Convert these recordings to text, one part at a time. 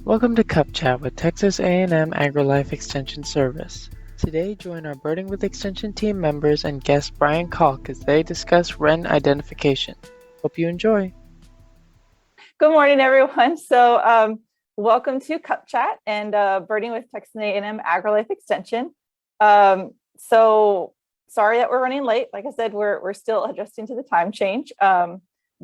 Welcome to Cup Chat with Texas A&M AgriLife Extension Service. Today, join our Birding with Extension team members and guest Bryan Calk as they discuss wren identification. Hope you enjoy. Good morning, everyone. Welcome to Cup Chat and Birding with Texas A&M AgriLife Extension. Sorry that we're running late. Like I said, we're still adjusting to the time change.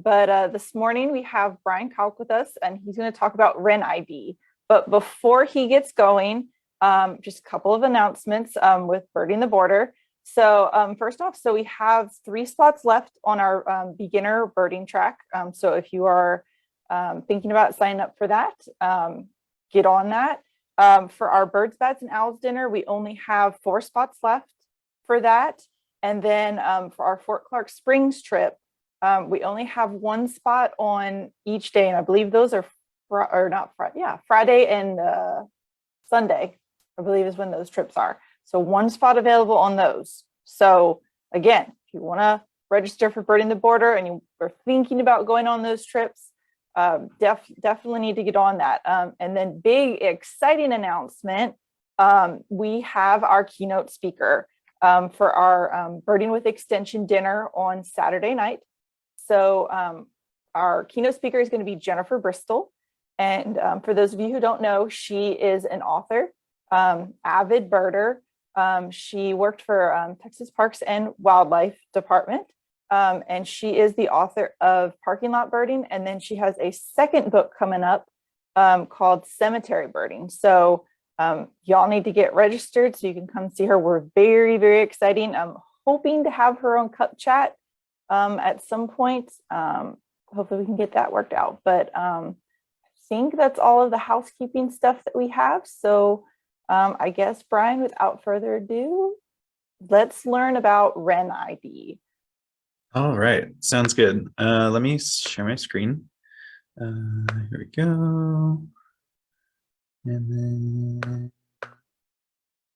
But this morning we have Bryan Calk with us, and he's going to talk about Wren ID. But before he gets going, just a couple of announcements with Birding the Border. First off, we have 3 spots left on our beginner birding track. So if you are thinking about signing up for that, get on that. For our birds, bats, and owls dinner, we only have 4 spots left for that. And then for our Fort Clark Springs trip, we only have 1 spot on each day, and I believe those are Friday and Sunday, I believe is when those trips are. So 1 spot available on those. So again, if you want to register for Birding the Border and you are thinking about going on those trips, definitely need to get on that. And then big exciting announcement, we have our keynote speaker for our Birding with Extension dinner on Saturday night. So our keynote speaker is going to be Jennifer Bristol. And for those of you who don't know, she is an author, avid birder. She worked for Texas Parks and Wildlife Department. And she is the author of Parking Lot Birding. And then she has a second book coming up called Cemetery Birding. So y'all need to get registered so you can come see her. We're very, very exciting. I'm hoping to have her on Cup Chat at some point. Hopefully we can get that worked out. But I think that's all of the housekeeping stuff that we have. So I guess, Bryan, without further ado, let's learn about Wren ID. All right, sounds good. Let me share my screen. Here we go. And then,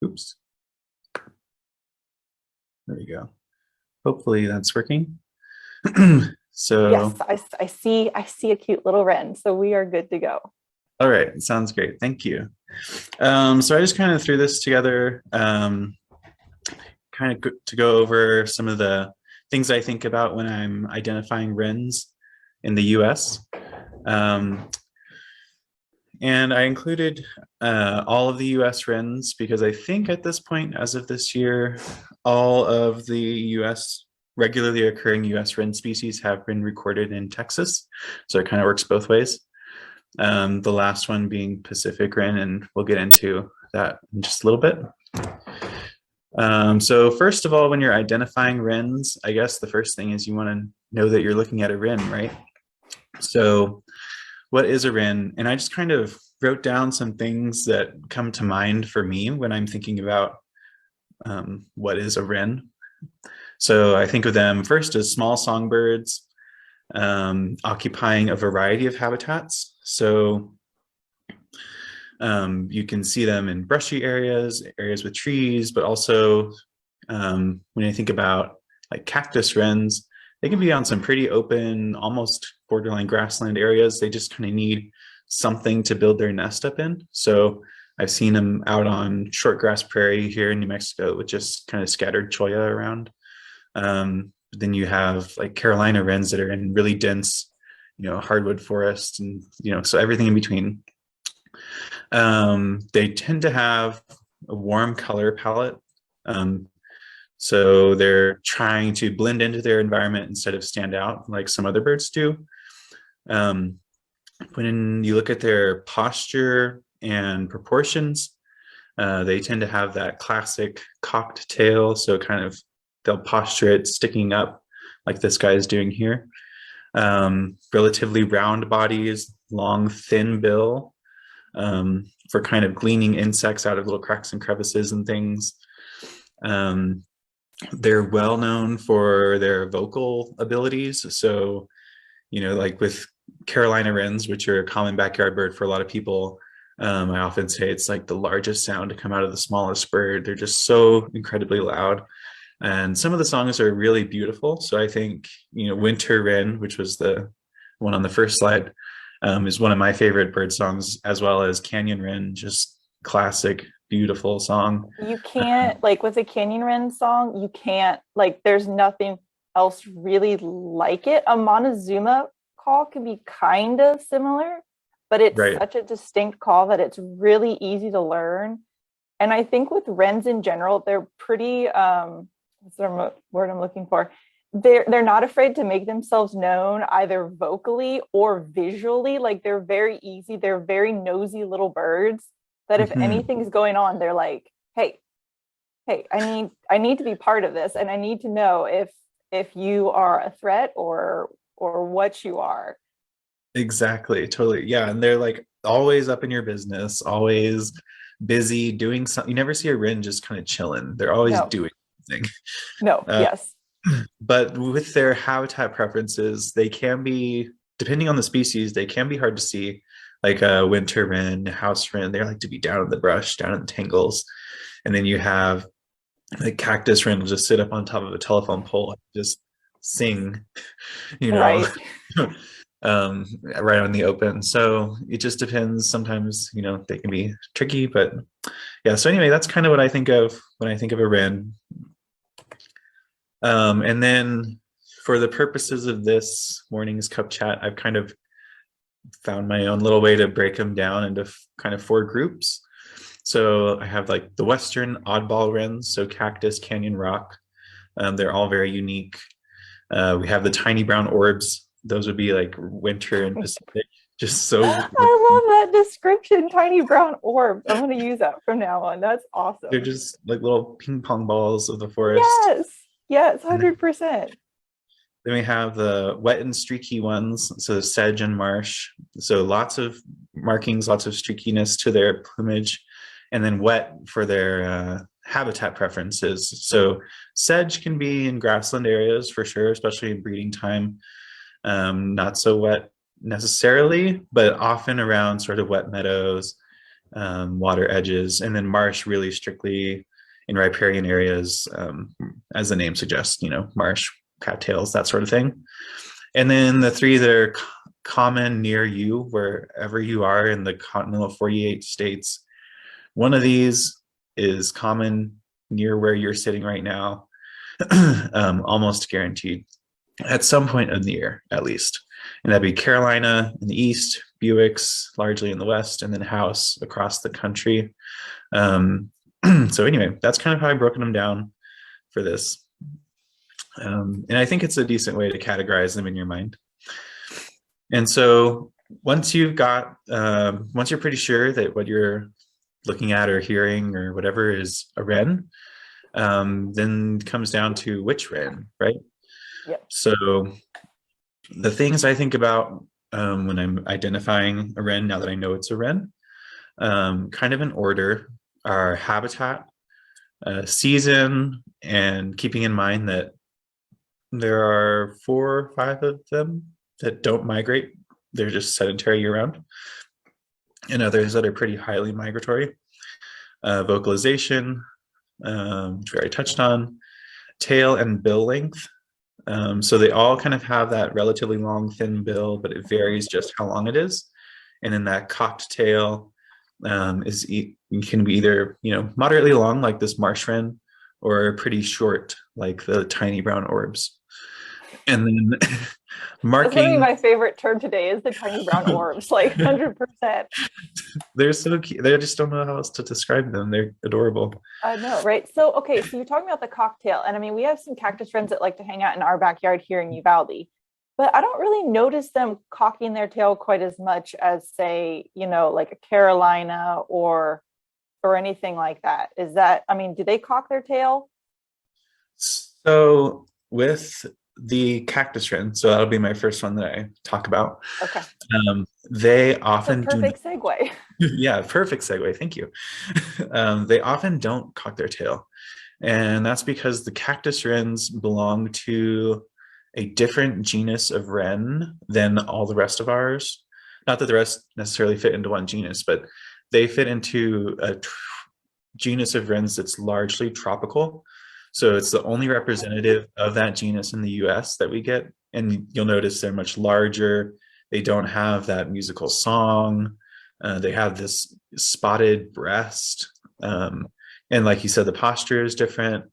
oops. There we go. Hopefully that's working. So yes, I see a cute little wren, so we are good to go. All right, sounds great. Thank you. So I just kind of threw this together, kind of to go over some of the things I think about when I'm identifying wrens in the US. And I included all of the US wrens because I think at this point, as of this year, all of the US regularly occurring US wren species have been recorded in Texas. So it kind of works both ways. The last one being Pacific wren, and we'll get into that in just a little bit. So first of all, when you're identifying wrens, I guess the first thing is you want to know that you're looking at a wren, right? So what is a wren? And I just kind of wrote down some things that come to mind for me when I'm thinking about what is a wren. So I think of them first as small songbirds, occupying a variety of habitats. So you can see them in brushy areas, areas with trees, but also when I think about like cactus wrens, they can be on some pretty open, almost borderline grassland areas. They just kind of need something to build their nest up in. So I've seen them out on short grass prairie here in New Mexico with just kind of scattered cholla around. Then you have like Carolina wrens that are in really dense, hardwood forest, and so everything in between. They tend to have a warm color palette. So they're trying to blend into their environment instead of stand out like some other birds do. When you look at their posture and proportions, they tend to have that classic cocked tail. So kind of they'll posture it sticking up like this guy is doing here. Relatively round bodies, long, thin bill, for kind of gleaning insects out of little cracks and crevices and things. They're well known for their vocal abilities. So, like with Carolina wrens, which are a common backyard bird for a lot of people, I often say it's like the largest sound to come out of the smallest bird. They're just so incredibly loud. And some of the songs are really beautiful. So I think, Winter Wren, which was the one on the first slide, is one of my favorite bird songs, as well as Canyon Wren, just classic, beautiful song. You can't, like with a Canyon Wren song, you can't, like, there's nothing else really like it. A Montezuma call can be kind of similar, but it's Right. such a distinct call that it's really easy to learn. And I think with wrens in general, they're pretty, what's the word I'm looking for? They're not afraid to make themselves known either vocally or visually. Like they're very easy. They're very nosy little birds that if anything's going on, they're like, hey, I need to be part of this, and I need to know if you are a threat or what you are. Exactly, totally. Yeah, and they're like always up in your business, always busy doing something. You never see a wren just kind of chilling. They're always No, doing something. no, Uh, yes. but with their habitat preferences, they can be, depending on the species, they can be hard to see. Like a winter wren, house wren, they like to be down in the brush, down in the tangles. And then you have the cactus wren will just sit up on top of a telephone pole and just sing, you know, Right. right on the open. So it just depends. Sometimes, they can be tricky, but yeah. So anyway, that's kind of what I think of when I think of a wren. And then for the purposes of this morning's cup chat, I've kind of found my own little way to break them down into kind of 4 groups. So I have like the Western oddball wrens, so cactus, canyon rock. They're all very unique. We have the tiny brown orbs. Those would be like winter and Pacific. Just so I love that description, tiny brown orbs. I'm going to use that from now on. That's awesome. they're just like little ping pong balls of the forest. Yes, yes, 100%. Then we have the wet and streaky ones, so sedge and marsh. So lots of markings, lots of streakiness to their plumage, and then wet for their habitat preferences. So sedge can be in grassland areas for sure, especially in breeding time. Not so wet necessarily, but often around sort of wet meadows, water edges, and then marsh really strictly in riparian areas, as the name suggests, marsh, cattails, that sort of thing. And then the 3 that are common near you, wherever you are in the continental 48 states, one of these is common near where you're sitting right now, almost guaranteed at some point in the year, at least. And that'd be Carolina in the east, Buicks largely in the west, and then House across the country. So anyway, that's kind of how I've broken them down for this. And I think it's a decent way to categorize them in your mind. And so once you're pretty sure that what you're looking at or hearing or whatever is a wren, then it comes down to which wren, right? Yep. So the things I think about when I'm identifying a wren, now that I know it's a wren, kind of in order, are habitat, season, and keeping in mind that there are 4 or 5 of them that don't migrate. They're just sedentary year-round, and others that are pretty highly migratory. Vocalization, which we already touched on, tail and bill length. So they all kind of have that relatively long, thin bill, but it varies just how long it is. And then that cocked tail can be either moderately long, like this marsh wren, or pretty short, like the tiny brown orbs. And then That's gonna be marking, my favorite term today is the tiny brown orbs, like 100%. they're so cute. They just don't know how else to describe them. They're adorable. I know, right? So, okay, so you're talking about the cocktail, and I mean, we have some cactus friends that like to hang out in our backyard here in Uvalde, but I don't really notice them cocking their tail quite as much as, say, like a Carolina or anything like that. Is that, I mean, do they cock their tail? So with the cactus wren, so that'll be my first one that I talk about. Okay. They often That's a perfect segue. Yeah, perfect segue. Thank you. They often don't cock their tail. And that's because the cactus wrens belong to a different genus of wren than all the rest of ours. Not that the rest necessarily fit into one genus, but they fit into a genus of wrens that's largely tropical. So it's the only representative of that genus in the US that we get. And you'll notice they're much larger. They don't have that musical song. They have this spotted breast. And like you said, the posture is different.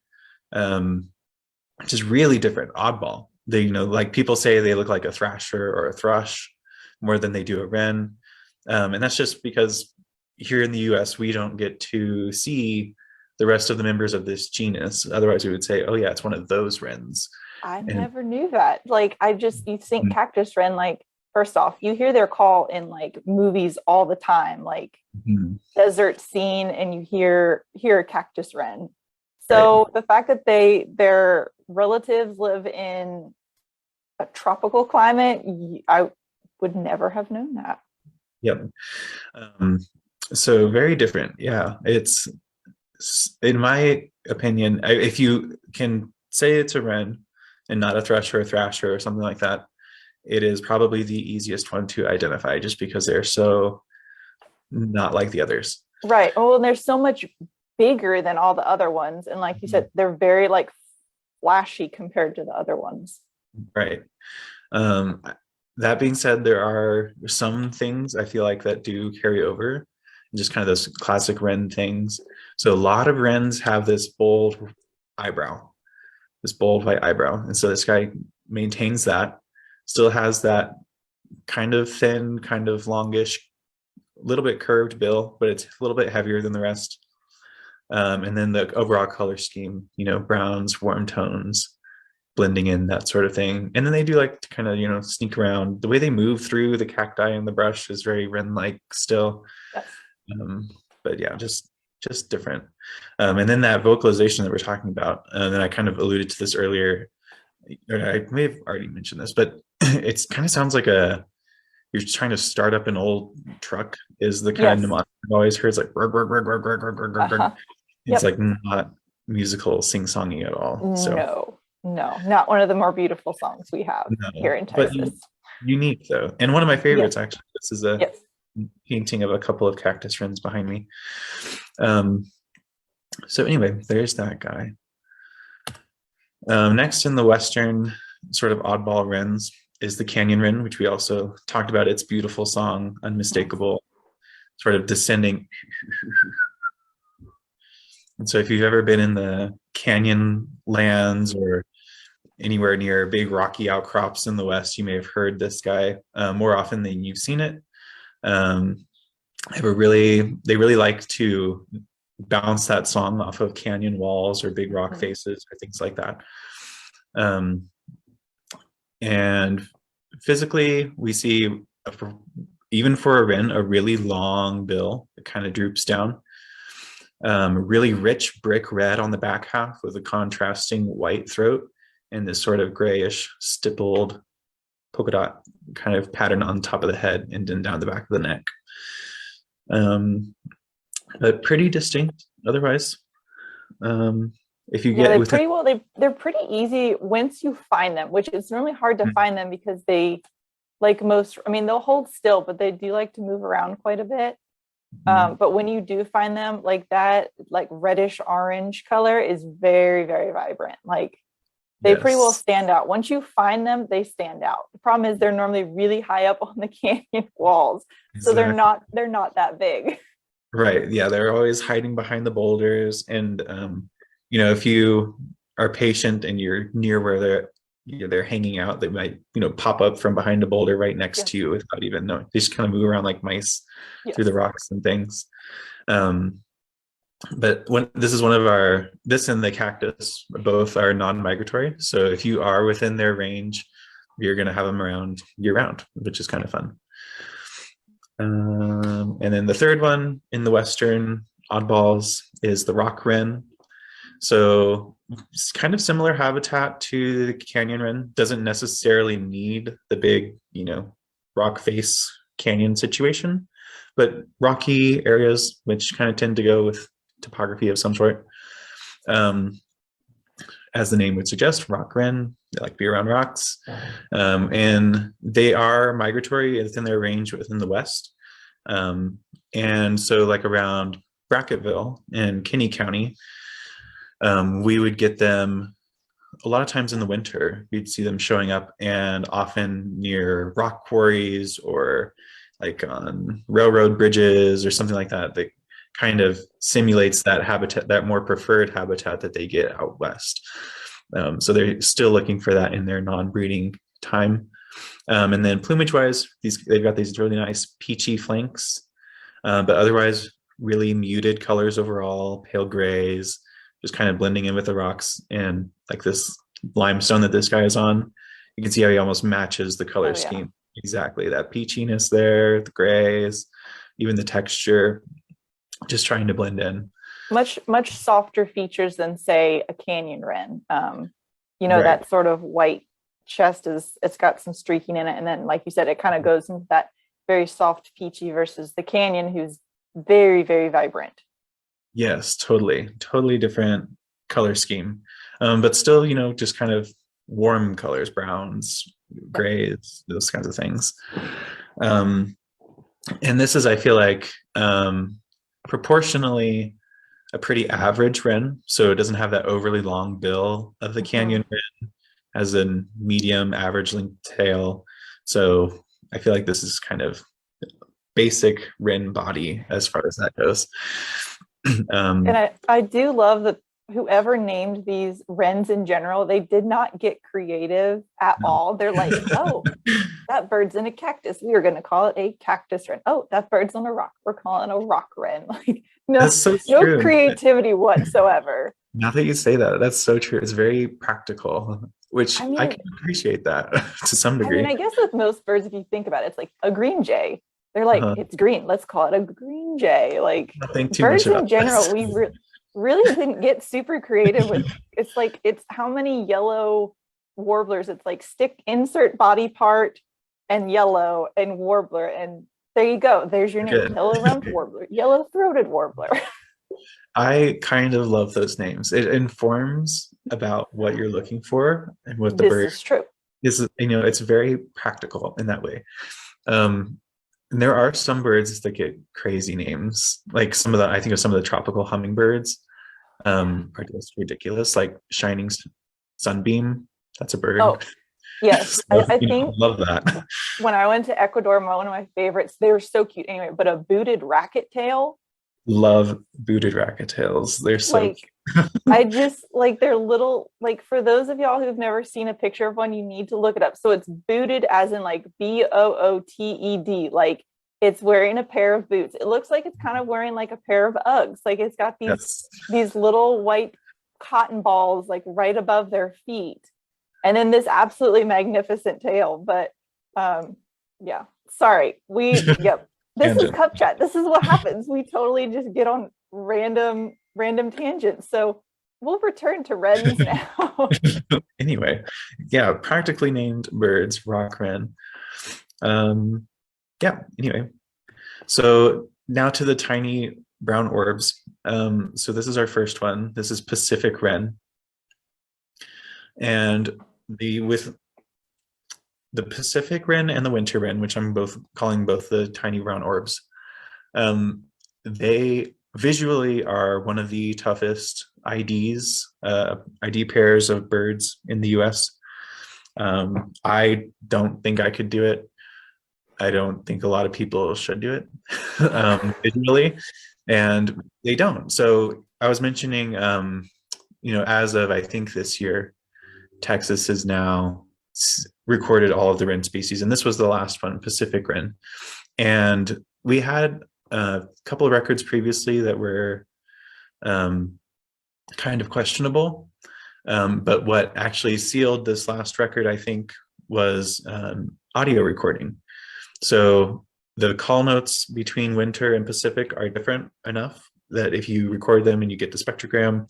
Just really different, oddball. They, like people say they look like a thrasher or a thrush more than they do a wren. And that's just because here in the US, we don't get to see the rest of the members of this genus. Otherwise, we would say, oh yeah, it's one of those wrens. I And never knew that. Like, you think cactus wren, like, first off, you hear their call in like movies all the time, like desert scene, and you hear a cactus wren. So the fact that their relatives live in a tropical climate, I would never have known that. Yep. So very different. Yeah. It's, in my opinion, if you can say it's a wren and not a thrush or a thrasher or something like that, it is probably the easiest one to identify just because they're so not like the others. Right. Oh, and they're so much bigger than all the other ones. And like you said, they're very like flashy compared to the other ones. Right. That being said, there are some things I feel like that do carry over, just kind of those classic wren things. So a lot of wrens have this bold eyebrow, this bold white eyebrow. And so this guy maintains that, still has that kind of thin, kind of longish, little bit curved bill, but it's a little bit heavier than the rest. And then the overall color scheme, browns, warm tones, blending in, that sort of thing. And then they do like to kind of, sneak around. The way they move through the cacti and the brush is very wren-like still. Yes. But yeah, just different. And then that vocalization that we're talking about, and then I kind of alluded to this earlier, or I may have already mentioned this, but it kind of sounds like you're trying to start up an old truck is the kind of mnemonic I've always heard. It's like, rug, rug, rug, rug, rug, rug, rug, rug, rug. It's like not musical sing-songy at all. So no, not one of the more beautiful songs we have here in Texas. But unique though. And one of my favorites, actually, this is a painting of a couple of cactus wrens behind me. So anyway, there's that guy. Next in the Western sort of oddball wrens is the canyon wren, which we also talked about. Its beautiful song, unmistakable, sort of descending. And so if you've ever been in the canyon lands or anywhere near big rocky outcrops in the West, you may have heard this guy more often than you've seen it. They really like to bounce that song off of canyon walls or big rock faces or things like that. And physically, we see, even for a wren, a really long bill that kind of droops down. Really rich brick red on the back half with a contrasting white throat and this sort of grayish stippled polka dot kind of pattern on top of the head and then down the back of the neck. But pretty distinct otherwise. If you get they're pretty easy once you find them, which is normally hard to find them because they, like most, they'll hold still, but they do like to move around quite a bit. But when you do find them, like that, like reddish orange color is very, very vibrant. Like they pretty well stand out. Once you find them, they stand out. The problem is they're normally really high up on the canyon walls. So they're not that big. Right. Yeah. They're always hiding behind the boulders. And, if you are patient and you're near where they're hanging out, they might, pop up from behind a boulder right next to you without even knowing. They just kind of move around like mice through the rocks and things. But this and the cactus both are non-migratory. So if you are within their range, you're going to have them around year round, which is kind of fun. And then the third one in the Western oddballs is the rock wren. So it's kind of similar habitat to the canyon wren. Doesn't necessarily need the big, rock face canyon situation, but rocky areas, which kind of tend to go with topography of some sort. As the name would suggest, rock wren, they like to be around rocks. And they are migratory within their range within the West. And so like around Bracketville in Kinney County, we would get them a lot of times in the winter, you'd see them showing up, and often near rock quarries or like on railroad bridges or something like that. That kind of simulates that habitat, that more preferred habitat that they get out west. So they're still looking for that in their non-breeding time. And then plumage-wise, they've got these really nice peachy flanks, but otherwise really muted colors overall, pale grays, just kind of blending in with the rocks. And like this limestone that this guy is on, you can see how he almost matches the color scheme. Exactly, that peachiness there, the grays, even the texture, just trying to blend in. Much softer features than, say, a canyon wren. Right. That sort of white chest it's got some streaking in it, and then, like you said, it kind of goes into that very soft peachy versus the canyon, who's very, very vibrant. Yes, totally different color scheme, but still, just kind of warm colors, browns, grays, those kinds of things. And this is, I feel like, proportionally a pretty average wren. So it doesn't have that overly long bill of the canyon wren, has a medium average length tail. So I feel like this is kind of basic wren body as far as that goes. And I do love that whoever named these wrens in general, they did not get creative at all. They're like, oh, that bird's in a cactus, we are going to call it a cactus wren. Oh, that bird's on a rock, we're calling it a rock wren. Like, no creativity whatsoever. Now that you say that, that's so true. It's very practical, which I can appreciate that to some degree. I guess with most birds, if you think about it, it's like a green jay. They're like, it's green, let's call it a green jay. Like, birds in general, we really didn't get super creative with. It's how many yellow warblers? It's like insert body part and yellow and warbler, and there you go. There's your name: yellow-rumped warbler, yellow-throated warbler. I kind of love those names. It informs about what you're looking for and what the bird is true. It's very practical in that way. And there are some birds that get crazy names, like I think of some of the tropical hummingbirds are just ridiculous, like shining sunbeam. That's a bird. Oh, yes. So, I think love that. When I went to Ecuador, one of my favorites, they were so cute anyway, but a booted racket tail. Love booted racket tails. They're so cute. I just like, they're little, like, for those of y'all who've never seen a picture of one, you need to look it up. So it's booted as in like BOOTED, like it's wearing a pair of boots. It looks like it's kind of wearing like a pair of Uggs. Like it's got these little white cotton balls like right above their feet. And then this absolutely magnificent tail. But yeah, sorry. This is Cup Chat. This is what happens. We totally just get on random tangents. So we'll return to wrens now. Anyway, yeah, practically named birds, rock wren. Anyway, so now to the tiny brown orbs. So this is our first one. This is Pacific wren. And with the Pacific wren and the winter wren, which I'm calling both the tiny brown orbs, they visually are one of the toughest ID pairs of birds in the US. I don't think I could do it. I don't think a lot of people should do it visually, and they don't. So I was mentioning, as of, I think this year, Texas has now recorded all of the wren species, and this was the last one, Pacific wren. And we had a couple of records previously that were kind of questionable, but what actually sealed this last record, I think, was audio recording. So the call notes between winter and Pacific are different enough that if you record them and you get the spectrogram,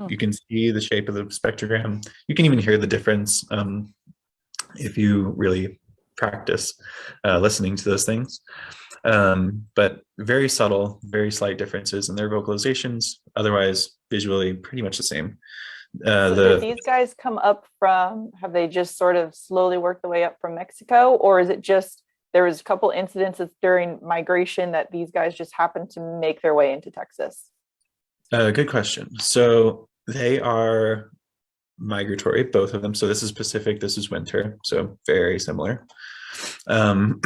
you can see the shape of the spectrogram. You can even hear the difference if you really practice listening to those things. But very subtle, very slight differences in their vocalizations. Otherwise, visually, pretty much the same. So did these guys come up from, have they just sort of slowly worked their way up from Mexico? Or is it just, there was a couple incidences during migration that these guys just happened to make their way into Texas? Good question. So they are migratory, both of them. So this is Pacific, this is winter, so very similar. Um,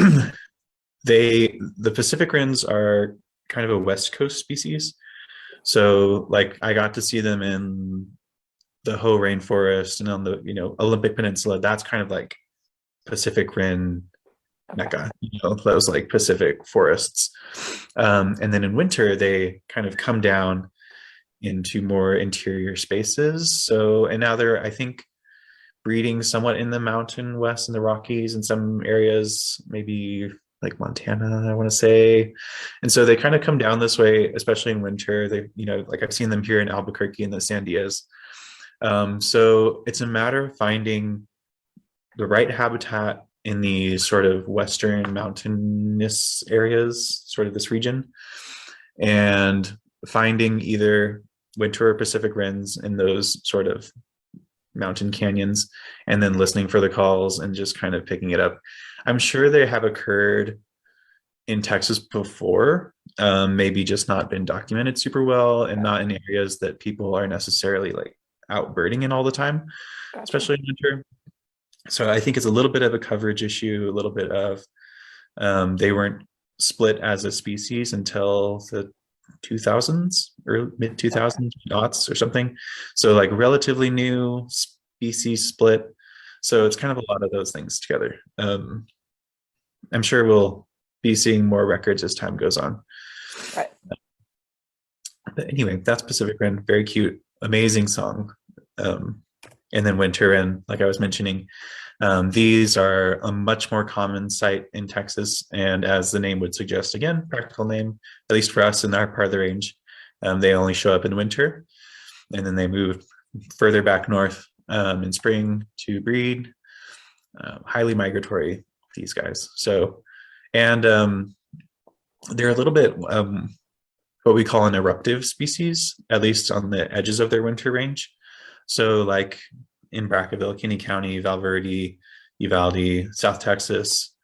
the Pacific wrens are kind of a West Coast species. So like I got to see them in the Hoh rainforest and on the Olympic Peninsula. That's kind of like Pacific wren mecca, those like Pacific forests. And then in winter, they kind of come down into more interior spaces. So, and now they're, I think, breeding somewhat in the mountain west in the Rockies in some areas, maybe like Montana, I want to say. And so they kind of come down this way, especially in winter. They, like I've seen them here in Albuquerque and the Sandias. So it's a matter of finding the right habitat in the sort of western mountainous areas, sort of this region, and finding either winter or Pacific wrens in those sort of mountain canyons, and then listening for the calls and just kind of picking it up. I'm sure they have occurred in Texas before, maybe just not been documented super well and not in areas that people are necessarily like out birding in all the time, especially in winter. So I think it's a little bit of a coverage issue, a little bit of they weren't split as a species until the 2000s or mid 2000s aughts or something. So like relatively new species split. So it's kind of a lot of those things together. I'm sure we'll be seeing more records as time goes on. Right. But anyway, that's Pacific Wren, very cute, amazing song. And then winter wren, like I was mentioning, these are a much more common sight in Texas. And as the name would suggest, again, practical name, at least for us in our part of the range, they only show up in winter. And then they move further back north in spring to breed. Highly migratory, these guys. So, and they're a little bit what we call an eruptive species, at least on the edges of their winter range. So like in Brackaville, Kinney County, Valverde, Uvalde, South Texas,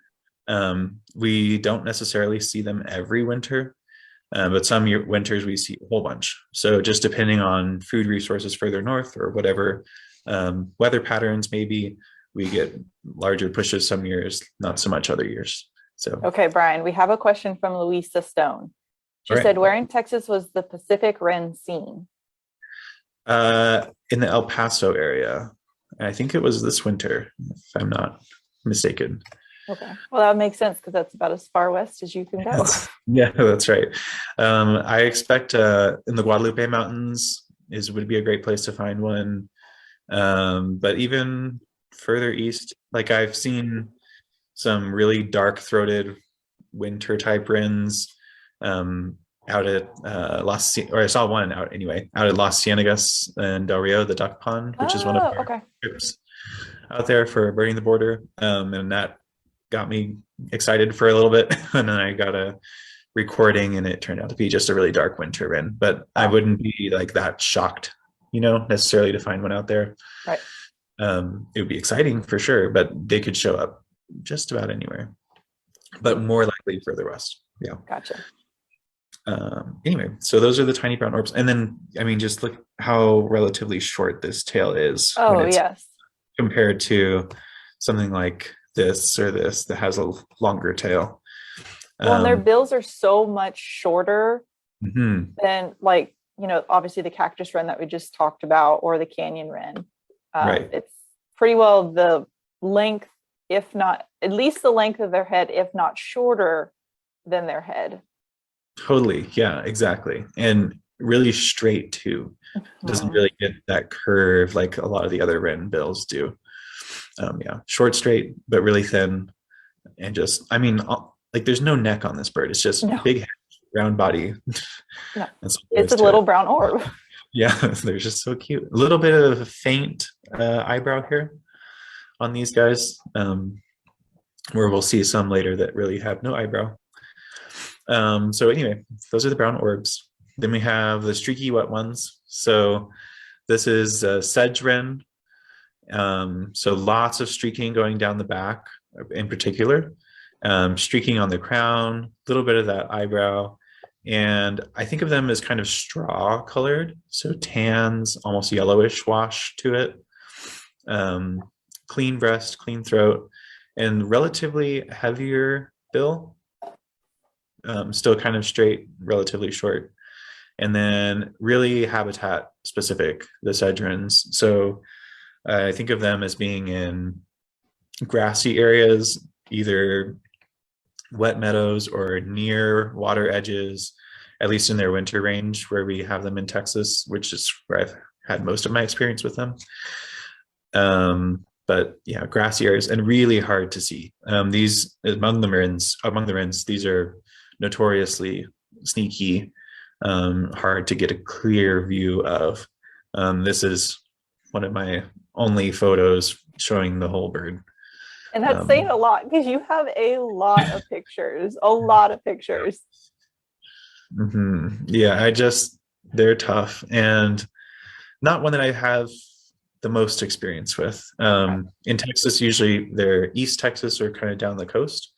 we don't necessarily see them every winter, but some winters we see a whole bunch. So just depending on food resources further north or whatever weather patterns, maybe we get larger pushes some years, not so much other years. So okay, Bryan, we have a question from Louisa Stone. She said, where in Texas was the Pacific wren seen? In the El Paso area. I think it was this winter, if I'm not mistaken. Okay, well, that would make sense because that's about as far west as you can go. Yeah, that's right. I expect in the Guadalupe Mountains would be a great place to find one. But even further east, like I've seen some really dark-throated winter type wrens out at I saw one out at Las Ciénegas and Del Rio, the duck pond, which is one of our trips out there for birding the border. And that got me excited for a little bit. And then I got a recording and it turned out to be just a really dark winter wren, but I wouldn't be like that shocked, necessarily to find one out there. Right. It would be exciting for sure, but they could show up just about anywhere, but more likely further west. Yeah. Gotcha. Anyway, so those are the tiny brown orbs. And then, I mean, just look how relatively short this tail is. Oh, yes. Compared to something like this or this that has a longer tail. Well, and their bills are so much shorter than like, obviously the cactus wren that we just talked about or the canyon wren. Right. It's pretty well the length, if not at least the length of their head, if not shorter than their head. Totally. Yeah, exactly. And really straight too. Doesn't really get that curve like a lot of the other wren bills do. Yeah, short, straight, but really thin. And just, I mean, like there's no neck on this bird. It's just big head, round body. No. It's a little brown orb. Yeah, they're just so cute. A little bit of a faint eyebrow hair on these guys, where we'll see some later that really have no eyebrow. So anyway, those are the brown orbs. Then we have the streaky wet ones. So this is sedge wren. So lots of streaking going down the back in particular, streaking on the crown, a little bit of that eyebrow. And I think of them as kind of straw colored. So tans, almost yellowish wash to it. clean breast, clean throat, and relatively heavier bill, still kind of straight, relatively short. And then really habitat specific, the sedgerins. So I think of them as being in grassy areas, either wet meadows or near water edges, at least in their winter range where we have them in Texas, which is where I've had most of my experience with them. But yeah, grassy areas and really hard to see. These among the Wrens, these are notoriously sneaky, hard to get a clear view of. This is one of my only photos showing the whole bird. And that's saying a lot because you have a lot of pictures, a lot of pictures. Yeah, they're tough and not one that I have the most experience with. In Texas, usually they're East Texas or kind of down the coast.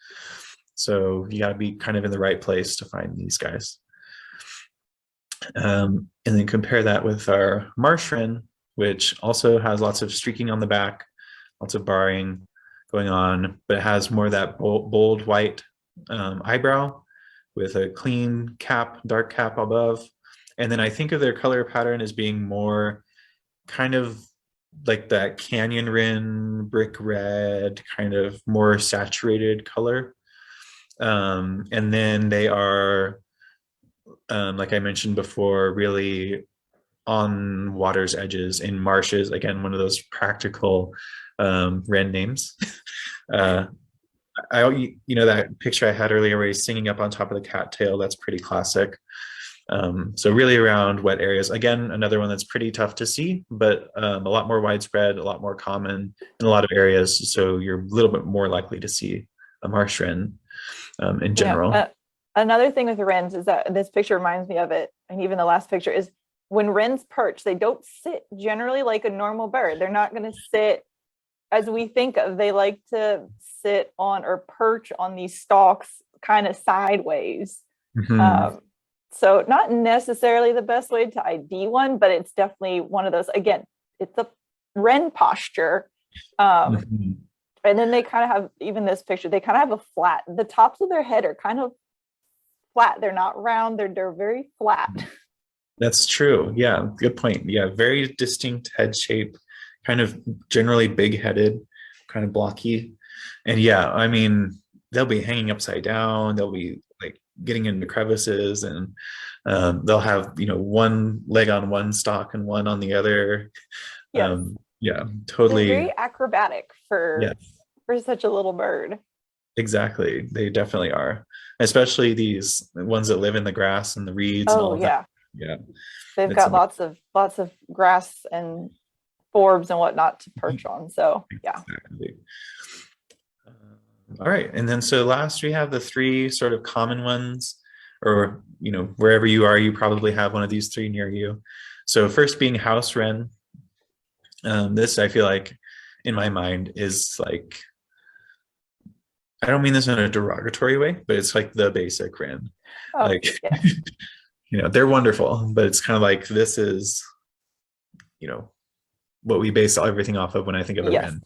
So you got to be kind of in the right place to find these guys. And then compare that with our marsh wren, which also has lots of streaking on the back, lots of barring going on, but it has more of that bold white eyebrow with a clean cap, dark cap above. And then I think of their color pattern as being more kind of like that canyon wren, brick red, kind of more saturated color. And then they are, like I mentioned before, really on water's edges in marshes. Again, one of those practical wren names. That picture I had earlier where he's singing up on top of the cattail, that's pretty classic. So really around wet areas. Again, another one that's pretty tough to see, but a lot more widespread, a lot more common in a lot of areas. So you're a little bit more likely to see a marsh wren in general. Yeah. Another thing with wrens is that this picture reminds me of it, and even the last picture is when wrens perch, they don't sit generally like a normal bird. They're not going to sit as we think of. They like to sit on or perch on these stalks kind of sideways. So not necessarily the best way to ID one, but it's definitely one of those. Again, it's a wren posture. And then they kind of have, even this picture, they kind of have a flat, the tops of their head are kind of flat. They're not round. They're very flat. That's true. Yeah, good point. Yeah, very distinct head shape, kind of generally big-headed, kind of blocky. And yeah, I mean, they'll be hanging upside down. They'll be like getting into crevices, and they'll have, one leg on one stalk and one on the other. Yes. Yeah, totally. They're very acrobatic for such a little bird. Exactly. They definitely are. Especially these ones that live in the grass and the reeds and all of that. Yeah. They've got lots of grass and forbs and whatnot to perch on. So yeah. Exactly. All right. And then so last we have the three sort of common ones, or wherever you are, you probably have one of these three near you. So first being house wren. This I feel like in my mind is like, I don't mean this in a derogatory way, but it's like the basic wren. They're wonderful, but it's kind of like, this is, what we base everything off of when I think of a wren.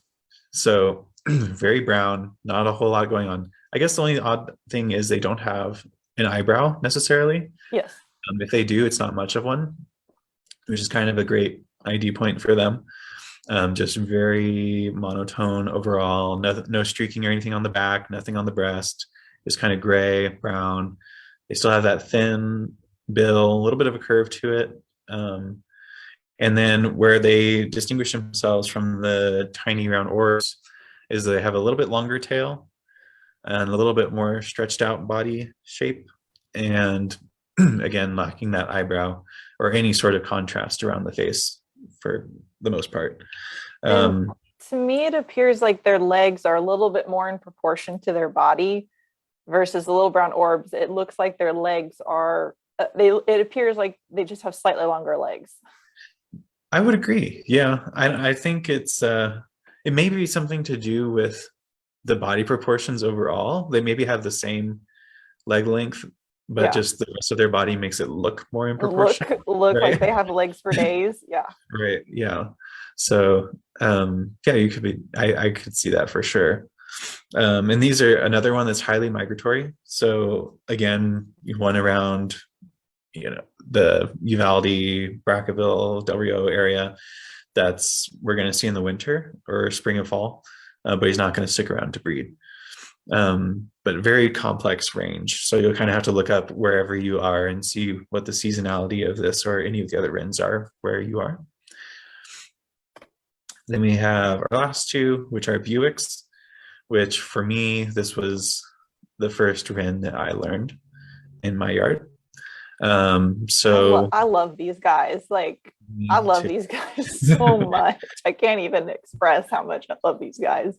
So very brown, not a whole lot going on. I guess the only odd thing is they don't have an eyebrow necessarily. Yes. If they do, it's not much of one, which is kind of a great ID point for them. Just very monotone overall, no streaking or anything on the back, nothing on the breast, just kind of gray, brown. They still have that thin bill, a little bit of a curve to it. And then where they distinguish themselves from the tiny round orbs is they have a little bit longer tail and a little bit more stretched out body shape. And again, lacking that eyebrow or any sort of contrast around the face for the most part. To me, it appears like their legs are a little bit more in proportion to their body versus the little brown orbs. It looks like their legs are, it appears like they just have slightly longer legs. I would agree. Yeah. I think it may be something to do with the body proportions overall. They maybe have the same leg length but just the rest of their body makes it look more in proportion. Look like Right. they have legs for days. Yeah. Right. Yeah. So yeah, you could be I could see that for sure. And these are another one that's highly migratory. So again, one around, the Uvalde, Brackaville, Del Rio area, that's we're going to see in the winter or spring and fall, but he's not going to stick around to breed. But very complex range. So you'll kind of have to look up wherever you are and see what the seasonality of this or any of the other wrens are where you are. Then we have our last two, which are Buicks, which for me, this was the first wren that I learned in my yard. So I love these guys. Like, I me love too. these guys so much. I can't even express how much I love these guys.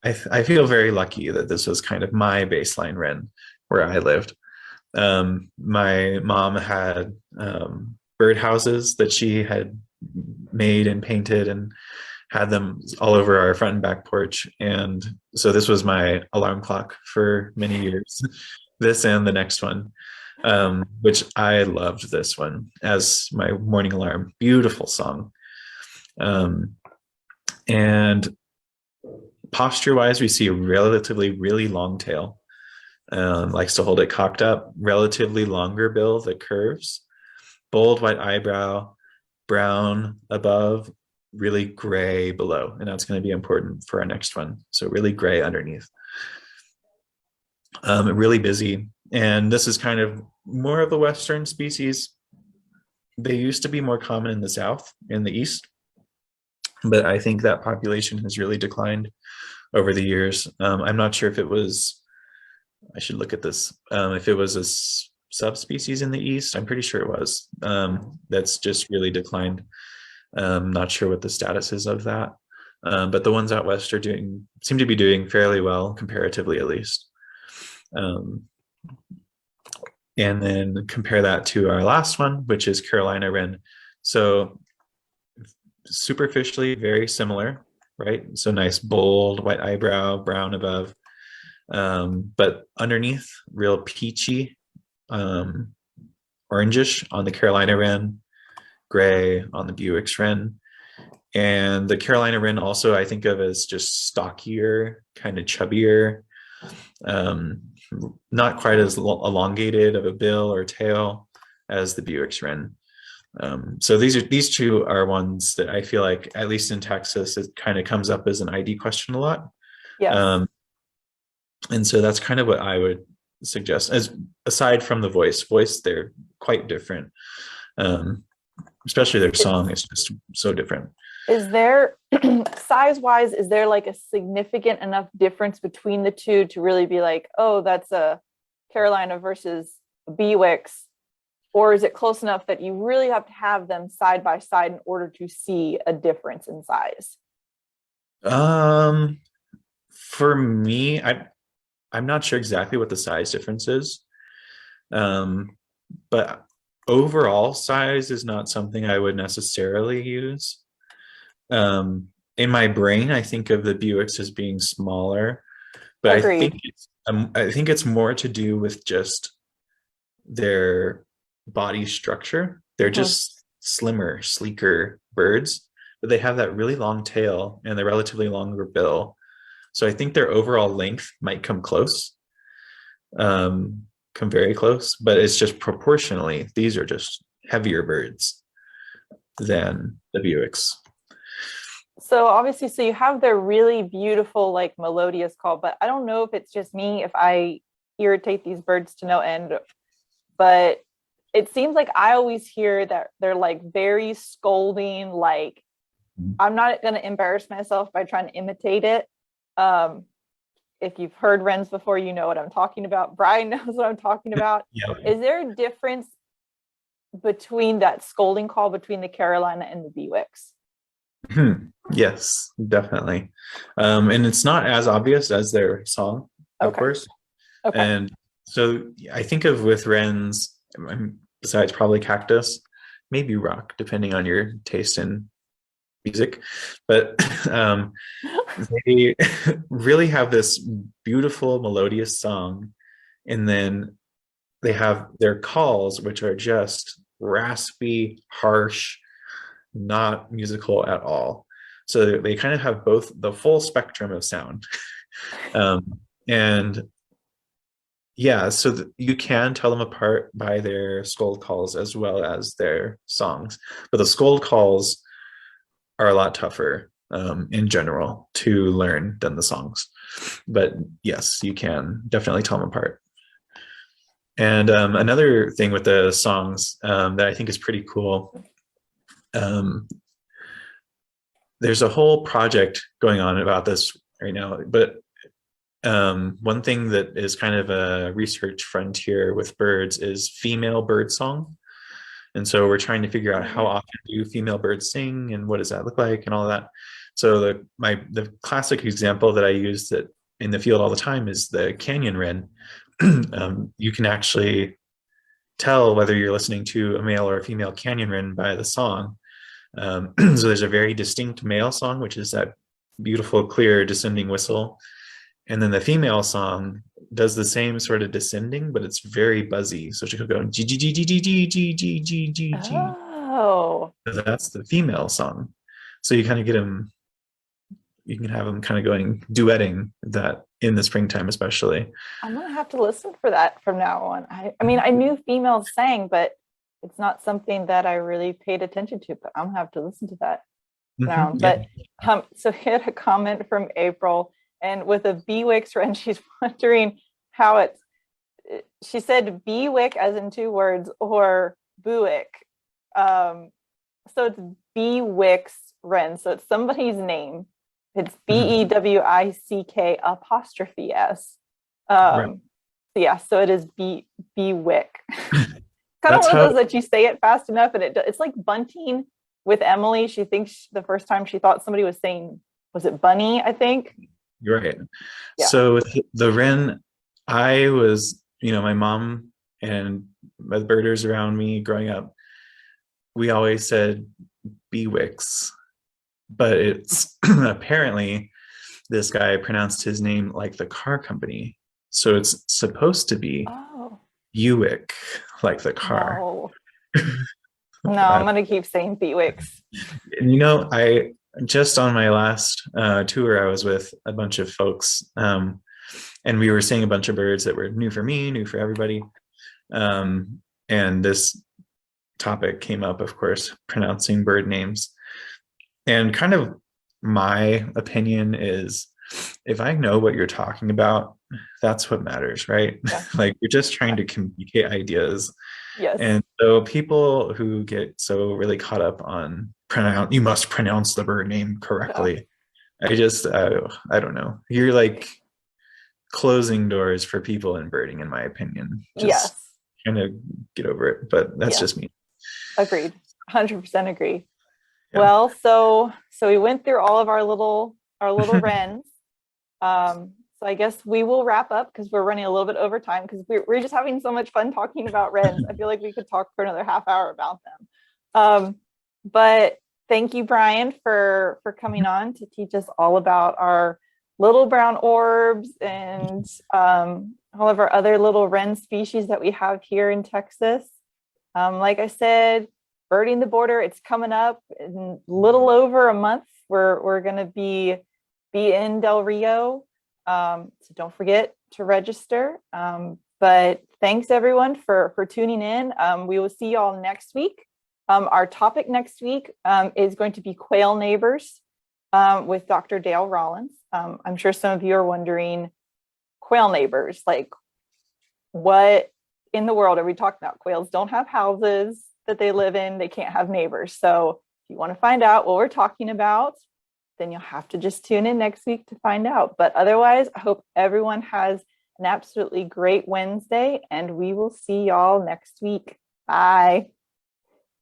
I feel very lucky that this was kind of my baseline wren where I lived. My mom had bird houses that she had made and painted and had them all over our front and back porch. And so this was my alarm clock for many years, this and the next one, which I loved this one as my morning alarm. Beautiful song. And posture wise, we see a relatively really long tail. Likes to hold it cocked up, relatively longer bill that curves, bold white eyebrow, brown above, really gray below. And that's going to be important for our next one. So really gray underneath. Really busy. And this is kind of more of a Western species. They used to be more common in the South, in the East. But I think that population has really declined over the years. I'm not sure if it was, I should look at this, if it was a subspecies in the East. I'm pretty sure it was. That's just really declined. Not sure what the status is of that. But the ones out west seem to be doing fairly well, comparatively at least. And then compare that to our last one, which is Carolina Wren. So superficially very similar, right? So nice, bold, white eyebrow, brown above. But underneath, real peachy, orangish on the Carolina Wren, gray on the Buick's Wren. And the Carolina Wren also I think of as just stockier, kind of chubbier, not quite as elongated of a bill or tail as the Buick's Wren. So these two are ones that I feel like, at least in Texas, it kind of comes up as an ID question a lot. Yes. And so that's kind of what I would suggest. As aside from the voice, they're quite different. Especially their song is just so different. Is there, size wise, is there like a significant enough difference between the two to really be like, oh, that's a Carolina versus a Bewick's? Or is it close enough that you really have to have them side by side in order to see a difference in size? For me, I'm not sure exactly what the size difference is. But overall size is not something I would necessarily use. In my brain, I think of the Buicks as being smaller, but Agreed. I think it's more to do with just their body structure. They're just slimmer, sleeker birds, but they have that really long tail and the relatively longer bill. So I think their overall length might come close, come very close, but it's just proportionally, these are just heavier birds than the Buicks. So obviously, so you have their really beautiful, like melodious call, but I don't know if it's just me, if I irritate these birds to no end, but it seems like I always hear that they're like very scolding, like I'm not going to embarrass myself by trying to imitate it. If you've heard wrens before, you know what I'm talking about. Bryan knows what I'm talking about. Yeah. Is there a difference between that scolding call between the Carolina and the Bewick's? Yes, definitely. And it's not as obvious as their song, of course. Okay. And so I think of with wrens, besides probably cactus, maybe rock, depending on your taste in music, but they really have this beautiful melodious song, and then they have their calls, which are just raspy, harsh, not musical at all. So they kind of have both the full spectrum of sound. And yeah, so you can tell them apart by their scold calls as well as their songs. But the scold calls are a lot tougher in general to learn than the songs. But yes, you can definitely tell them apart. And another thing with the songs that I think is pretty cool, there's a whole project going on about this right now. But one thing that is kind of a research frontier with birds is female bird song. And so we're trying to figure out how often do female birds sing and what does that look like and all of that. So the classic example that I use that in the field all the time is the canyon wren. You can actually tell whether you're listening to a male or a female canyon wren by the song. So there's a very distinct male song, which is that beautiful, clear descending whistle. And then the female song does the same sort of descending, but it's very buzzy. So she could go G G G G G G G G G G G. Oh, So that's the female song. So you kind of get them. You can have them kind of going duetting that in the springtime, especially. I'm gonna have to listen for that from now on. I mean, I knew females sang, but it's not something that I really paid attention to. But I'm gonna have to listen to that now. Yeah. But so we had a comment from April, and with a Bewick's wren, she's wondering how it's. She said Bewick as in two words or Buick. So it's Bewick's wren. So it's somebody's name. It's Bewick apostrophe S. Right. Yeah, so it is Bewick. Kind of That's one of how- those that you say it fast enough, and it's like bunting with Emily. She thinks the first time she thought somebody was saying, was it bunny? I think. You're right. Yeah. So with the wren, I was, my mom and the birders around me growing up, we always said Bewicks, but it's apparently this guy pronounced his name like the car company. So it's supposed to be Buick, like the car. No, I'm going to keep saying Bewicks. I just on my last tour, I was with a bunch of folks, and we were seeing a bunch of birds that were new for me, new for everybody. And this topic came up, of course, pronouncing bird names. And kind of my opinion is, if I know what you're talking about, that's what matters, right? Yeah. Like we're just trying to communicate ideas. Yes. And so people who get so really caught up on you must pronounce the bird name correctly. Yeah. I don't know. You're like closing doors for people in birding, in my opinion. Just kind of get over it. But that's just me. Agreed. 100% agree. Yeah. Well, so we went through all of our little wrens. So I guess we will wrap up because we're running a little bit over time because we're just having so much fun talking about wrens. I feel like we could talk for another half hour about them. But thank you, Bryan, for coming on to teach us all about our little brown orbs and all of our other little wren species that we have here in Texas. Like I said, Birding the Border, it's coming up in a little over a month. We're going to be in Del Rio. So don't forget to register. But thanks everyone for tuning in. We will see y'all next week. Our topic next week is going to be quail neighbors with Dr. Dale Rollins. I'm sure some of you are wondering, quail neighbors, like what in the world are we talking about? Quails don't have houses that they live in. They can't have neighbors. So if you want to find out what we're talking about, then you'll have to just tune in next week to find out. But otherwise, I hope everyone has an absolutely great Wednesday, and we will see y'all next week. Bye.